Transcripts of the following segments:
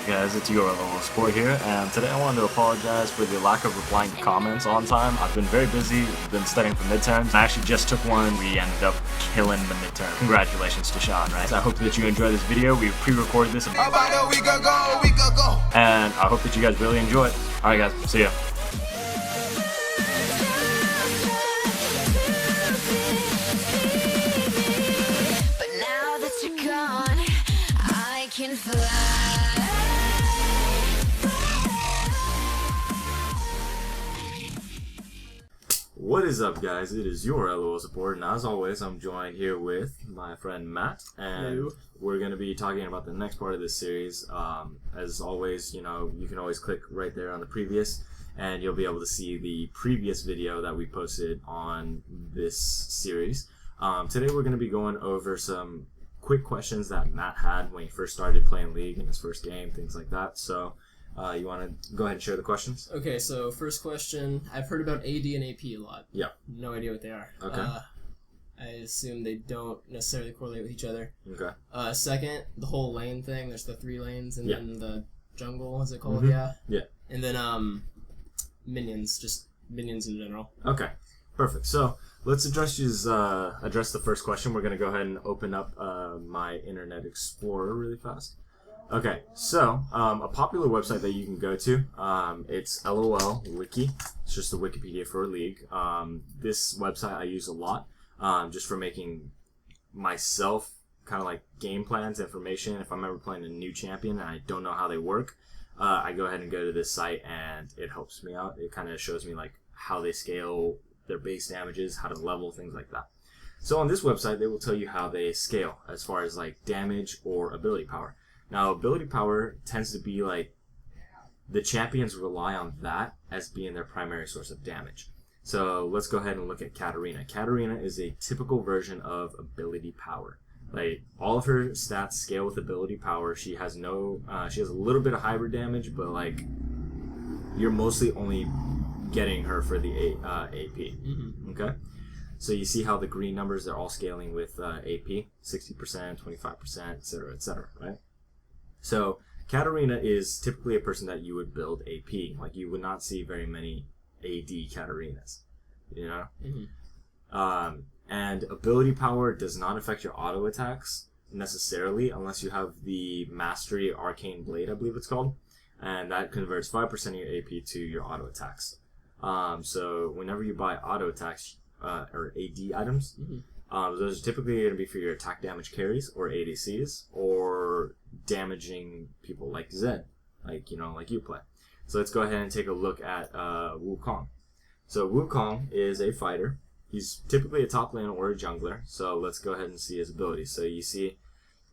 guys? It's your level sport here, and today I wanted to apologize for the lack of replying to comments on time. I've been very busy, been studying for midterms. I actually just took one. We ended up killing the midterm. Congratulations to Sean, right? So I hope that you enjoy this video. We pre-recorded this about a week ago, and I hope that you guys really enjoy it. Alright guys, see ya. But now that you're gone, I can fly. What is up, guys? It is your LOL support, and as always, I'm joined here with my friend Matt, and Hello. we're going to be talking about the next part of this series. As always, you know, you can always click right there on the previous, and you'll be able to see the previous video that we posted on this series. Today, we're going to be going over some quick questions that Matt had when he first started playing League in his first game, things like that. So, you want to go ahead and share the questions? Okay, so first question. I've heard about AD and AP a lot. Yeah. No idea what they are. Okay. I assume they don't necessarily correlate with each other. Okay. Second, the whole lane thing. There's the 3 lanes and Yeah. then the jungle, is it called? Mhm. Yeah. Yeah. And then minions, just minions in general. Okay, perfect. So let's address the first question. We're gonna go ahead and open up my Internet Explorer really fast. Okay, so a popular website that you can go to, it's LOL Wiki. It's just the Wikipedia for League. This website I use a lot, just for making myself kind of like game plans, information. If I'm ever playing a new champion and I don't know how they work, I go ahead and go to this site and it helps me out. It kind of shows me like how they scale their base damages, how to level, things like that. So on this website, they will tell you how they scale as far as like damage or ability power. Now, ability power tends to be like the champions rely on that as being their primary source of damage. So let's go ahead and look at Katarina. Katarina is a typical version of ability power. Like all of her stats scale with ability power. She has she has a little bit of hybrid damage, but like you're mostly only getting her for the AP. Mm-hmm. Okay, so you see how the green numbers are all scaling with AP, 60%, 25%, etc., right? So Katarina is typically a person that you would build AP. Like you would not see very many AD Katarinas, you know. Mm-hmm. And ability power does not affect your auto attacks necessarily unless you have the Mastery Arcane Blade, I believe it's called, and that converts 5% of your AP to your auto attacks. So whenever you buy auto attacks or AD items, Mm-hmm. Those are typically going to be for your attack damage carries or ADCs or damaging people like Zed, like you play. So let's go ahead and take a look at Wukong. So Wukong is a fighter. He's typically a top laner or a jungler. So let's go ahead and see his abilities. So you see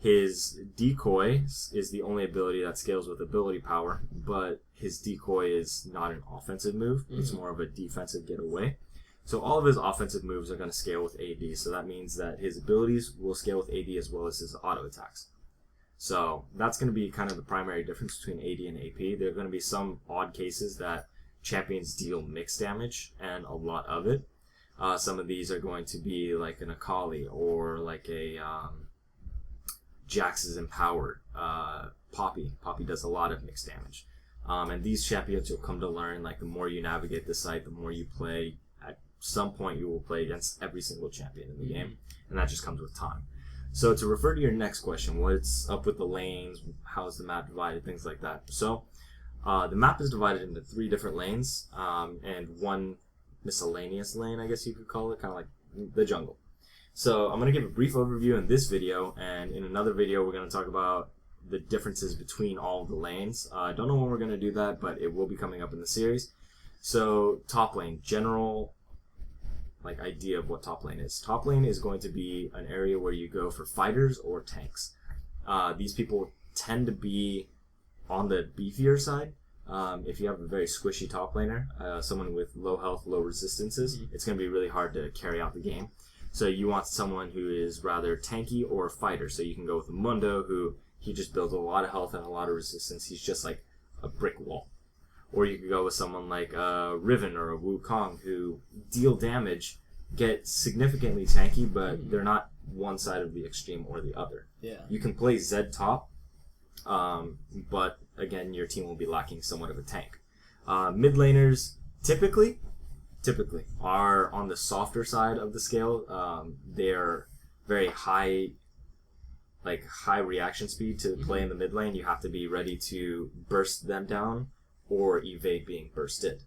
his decoy is the only ability that scales with ability power, but his decoy is not an offensive move. Mm-hmm. It's more of a defensive getaway. So all of his offensive moves are going to scale with AD. So that means that his abilities will scale with AD as well as his auto attacks. So that's going to be kind of the primary difference between AD and AP. There are going to be some odd cases that champions deal mixed damage and a lot of it. Some of these are going to be like an Akali or like a Jax is empowered. Poppy. Poppy does a lot of mixed damage. And these champions you'll come to learn, like the more you navigate the site, the more you play, at some point you will play against every single champion in the game, and that just comes with time. So to refer to your next question, what's up with the lanes, how's the map divided, things like that. So the map is divided into 3 different lanes, and one miscellaneous lane, I guess you could call it, kind of like the jungle. So I'm going to give a brief overview in this video, and in another video we're going to talk about the differences between all of the lanes. I don't know when we're going to do that, but it will be coming up in the series. So top lane, general like idea of what top lane is. Top lane is going to be an area where you go for fighters or tanks. These people tend to be on the beefier side. If you have a very squishy top laner, someone with low health, low resistances, it's going to be really hard to carry out the game. So you want someone who is rather tanky or a fighter. So you can go with Mundo, who he just builds a lot of health and a lot of resistance. He's just like a brick wall. Or you could go with someone like Riven or a Wukong, who deal damage, get significantly tanky, but they're not one side of the extreme or the other. Yeah. You can play Zed top, but again, your team will be lacking somewhat of a tank. Mid laners typically are on the softer side of the scale. They're very high reaction speed to play in the mid lane. You have to be ready to burst them down or evade being bursted.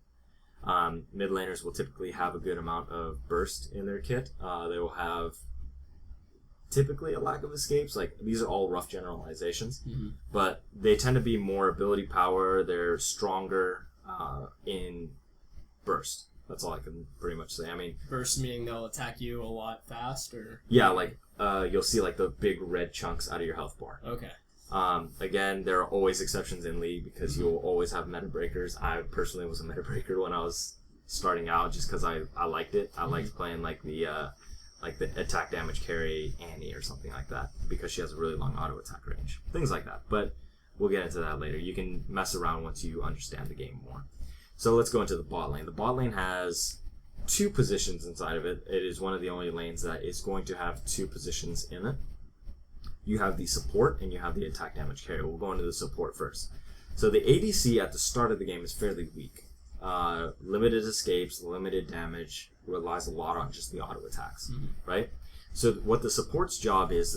Mid laners will typically have a good amount of burst in their kit. They will have typically a lack of escapes. Like, these are all rough generalizations, but they tend to be more ability power. They're stronger in burst. That's all I can pretty much say. I mean, Burst meaning they'll attack you a lot fast, or yeah, like you'll see like the big red chunks out of your health bar. okay. Again, there are always exceptions in League because you'll always have meta breakers. I personally was a meta breaker when I was starting out, just because I liked it. I liked playing like the attack damage carry Annie or something like that, because she has a really long auto attack range. Things like that. But we'll get into that later. You can mess around once you understand the game more. So let's go into the bot lane. The bot lane has 2 positions inside of it. It is one of the only lanes that is going to have 2 positions in it. You have the support and you have the attack damage carry. We'll go into the support first. So the ADC at the start of the game is fairly weak. Limited escapes, limited damage, relies a lot on just the auto attacks, right? So what the support's job is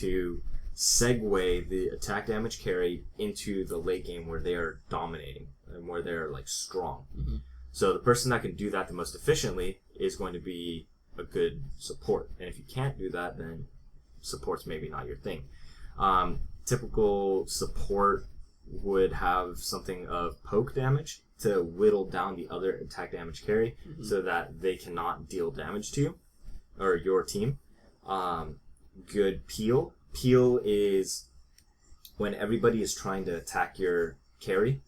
to segue the attack damage carry into the late game where they are dominating and where they're like strong. So the person that can do that the most efficiently is going to be a good support. And if you can't do that, then support's maybe not your thing. Typical support would have something of poke damage to whittle down the other attack damage carry so that they cannot deal damage to you or your team. Good peel. Peel is when everybody is trying to attack your carry.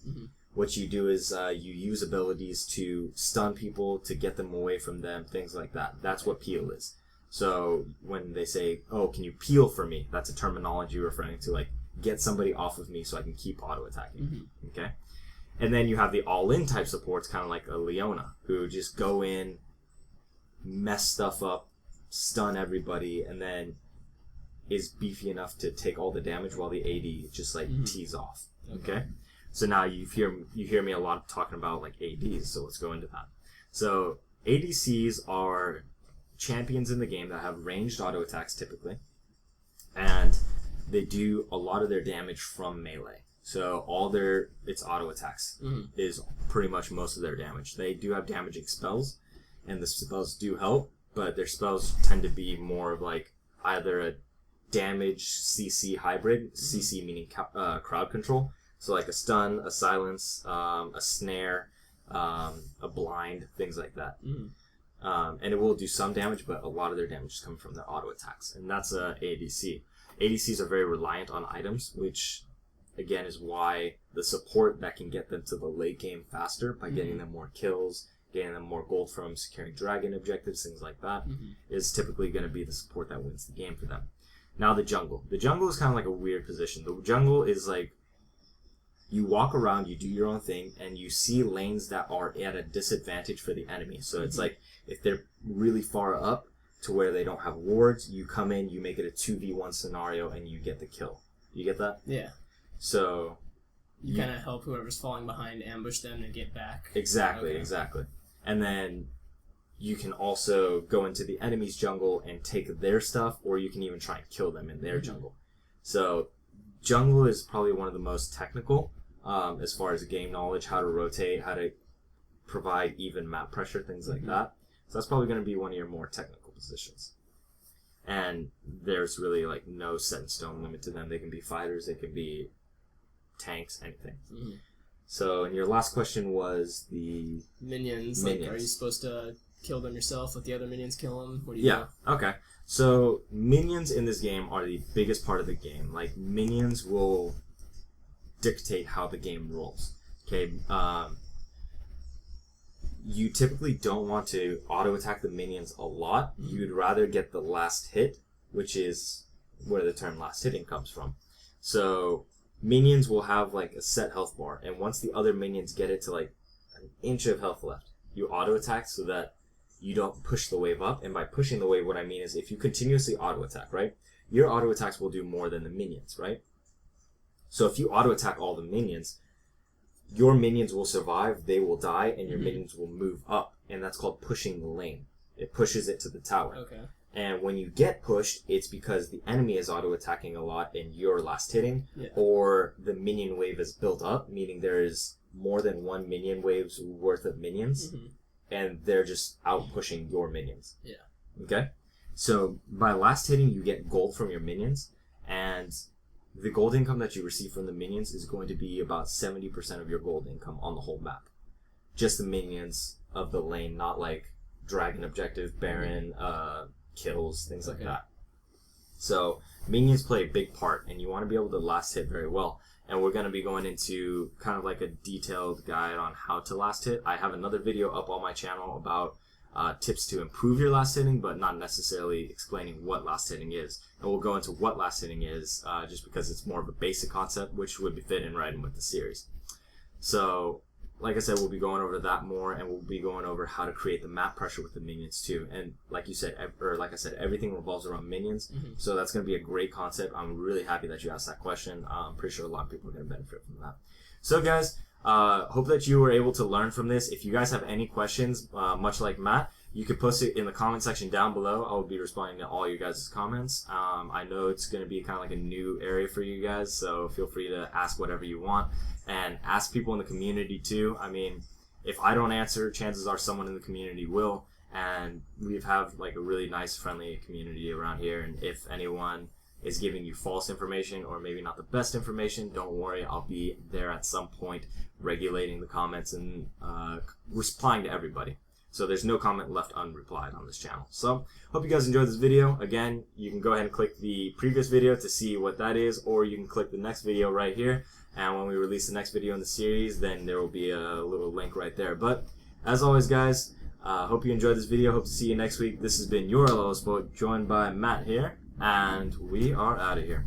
What you do is you use abilities to stun people, to get them away from them, things like that. That's what peel is. So when they say, oh, can you peel for me? That's a terminology referring to like, get somebody off of me so I can keep auto attacking. Okay? And then you have the all-in type supports, kind of like a Leona, who just go in, mess stuff up, stun everybody, and then is beefy enough to take all the damage while the AD just like tees off. Okay? So now you hear me a lot talking about like ADs, so let's go into that. So ADCs are champions in the game that have ranged auto attacks typically, and they do a lot of their damage from melee. So it's auto attacks is pretty much most of their damage. They do have damaging spells, and the spells do help, but their spells tend to be more of like either a damage CC hybrid, CC meaning crowd control. So like a stun, a silence, a snare, a blind, things like that. And it will do some damage, but a lot of their damage is coming from their auto attacks. And that's a ADC. ADCs are very reliant on items, which again is why the support that can get them to the late game faster by getting them more kills, getting them more gold from securing dragon objectives, things like that, is typically going to be the support that wins the game for them. Now the jungle. The jungle is kind of like a weird position. The jungle is like, you walk around, you do your own thing, and you see lanes that are at a disadvantage for the enemy. So it's like, if they're really far up to where they don't have wards, you come in, you make it a 2v1 scenario, and you get the kill. You get that? Yeah. So you kind of help whoever's falling behind, ambush them, and get back. Exactly. And then you can also go into the enemy's jungle and take their stuff, or you can even try and kill them in their jungle. So jungle is probably one of the most technical as far as game knowledge, how to rotate, how to provide even map pressure, things like that. So that's probably going to be one of your more technical positions. And there's really like no set in stone limit to them. They can be fighters, they can be tanks, anything. So, and your last question was the minions. Like, are you supposed to kill them yourself? Let the other minions kill them? What do you do? Okay. So minions in this game are the biggest part of the game. Like, minions will dictate how the game rolls. Okay. You typically don't want to auto attack the minions a lot. You'd rather get the last hit, which is where the term last hitting comes from. So minions will have like a set health bar, and once the other minions get it to like an inch of health left, you auto attack so that you don't push the wave up. And by pushing the wave, what I mean is if you continuously auto attack, right, your auto attacks will do more than the minions, right? So if you auto attack all the minions, your minions will survive, they will die, and your minions will move up, and that's called pushing the lane. It pushes it to the tower. Okay. And when you get pushed, it's because the enemy is auto-attacking a lot and you're last hitting, Yeah. or the minion wave is built up, meaning there is more than one minion wave's worth of minions, and they're just out-pushing your minions. Yeah. Okay? So by last hitting, you get gold from your minions, and the gold income that you receive from the minions is going to be about 70% of your gold income on the whole map. Just the minions of the lane, not like Dragon Objective, Baron, kills, things like that. So minions play a big part, and you want to be able to last hit very well. And we're going to be going into kind of like a detailed guide on how to last hit. I have another video up on my channel about tips to improve your last hitting, but not necessarily explaining what last hitting is. And we'll go into what last hitting is just because it's more of a basic concept, which would be fit in right in with the series. So like I said, we'll be going over that more, and we'll be going over how to create the map pressure with the minions too. And like you said, or like I said, everything revolves around minions. So that's going to be a great concept. I'm really happy that you asked that question. I'm pretty sure a lot of people are going to benefit from that. So guys, hope that you were able to learn from this. If you guys have any questions, much like Matt, you can post it in the comment section down below. I will be responding to all you guys' comments. I know it's going to be kind of like a new area for you guys, so feel free to ask whatever you want. And ask people in the community too. I mean, if I don't answer, chances are someone in the community will. And we have like a really nice, friendly community around here. And if anyone is giving you false information or maybe not the best information, don't worry. I'll be there at some point regulating the comments and replying to everybody. So there's no comment left unreplied on this channel. So hope you guys enjoyed this video. Again, you can go ahead and click the previous video to see what that is, or you can click the next video right here. And when we release the next video in the series, then there will be a little link right there. But as always, guys, hope you enjoyed this video. Hope to see you next week. This has been your LOL Sport, joined by Matt here, and we are out of here.